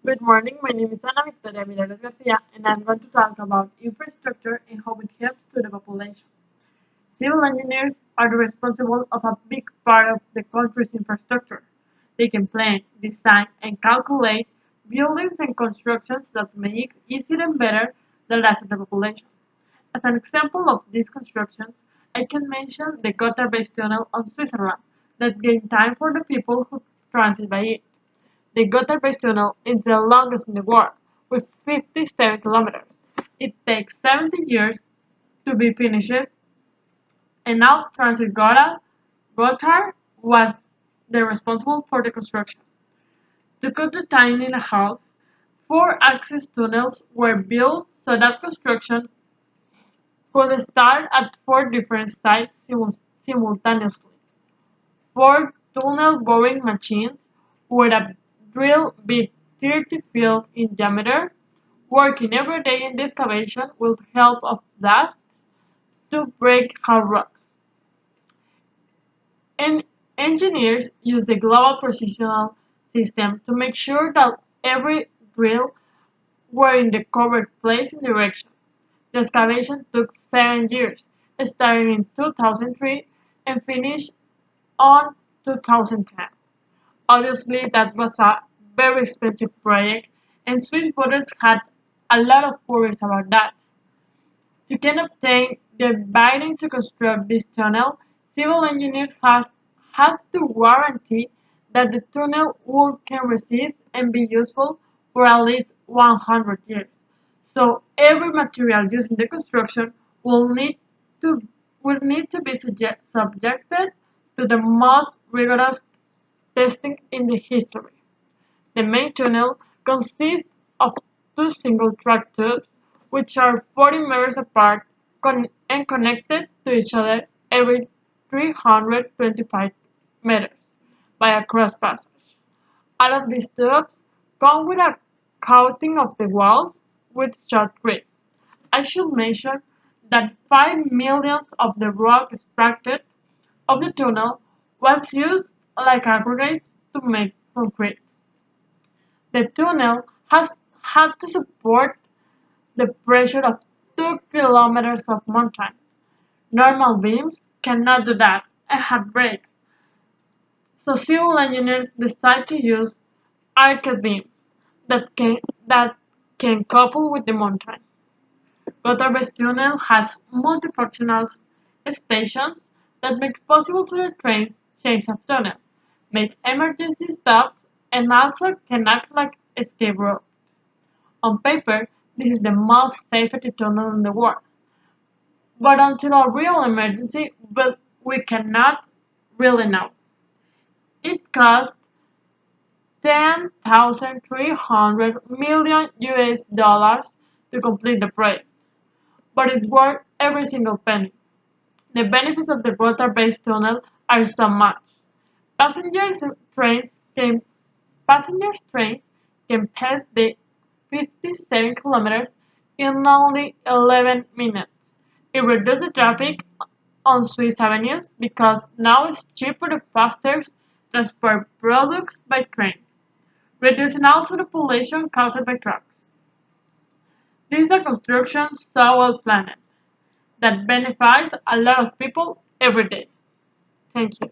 Good morning, my name is Mireles García, and I'm going to talk about infrastructure and how it helps to the population. Civil engineers are responsible of a big part of the country's infrastructure. They can plan, design, and calculate buildings and constructions that make it easier and better the life of the population. As an example of these constructions, I can mention the gutter-based tunnel on Switzerland that gained time for the people who transit by it. The Gotthard tunnel is the longest in the world, with 57 kilometers. It takes 70 years to be finished, and now Transit Gotthard was the responsible for the construction. To cut the time in half, four access tunnels were built so that construction could start at four different sites simultaneously. Four tunnel boring machines with a drill bit 30 feet in diameter, working every day in the excavation with help of blasts to break hard rocks. And engineers use the global positional system to make sure that every drill were in the covered place in direction. The excavation took 7 years, starting in 2003 and finished on 2010. Obviously, that was a very expensive project, and Swiss voters had a lot of worries about that. To can obtain the binding to construct this tunnel, civil engineers has to guarantee that the tunnel wool can resist and be useful for at least 100 years. So every material used in the construction to will need to be subjected to the most rigorous testing in the history. The main tunnel consists of two single-track tubes, which are 40 meters apart and connected to each other every 325 meters by a cross passage. All of these tubes come with a coating of the walls with shotcrete. I should mention that 5 millions of the rock extracted of the tunnel was used like aggregates to make concrete. The tunnel has had to support the pressure of 2 kilometers of mountain. Normal beams cannot do that and have brakes, so civil engineers decide to use arched beams that can couple with the mountain. Gotthard tunnel has multifunctional stations that make possible to the trains change of tunnel, make emergency stops, and also can act like escape route. On paper, this is the most safety tunnel in the world, but until a real emergency, but we cannot really know. It cost 10,300 million US dollars to complete the project, but it worth every single penny. The benefits of the water-based tunnel are so much. Passengers trains can passengers trains can pass the 57 kilometers in only 11 minutes. It reduces the traffic on Swiss avenues because now it's cheaper and faster to transport products by train, reducing also the pollution caused by trucks. This is a construction so well planned that benefits a lot of people every day. Thank you.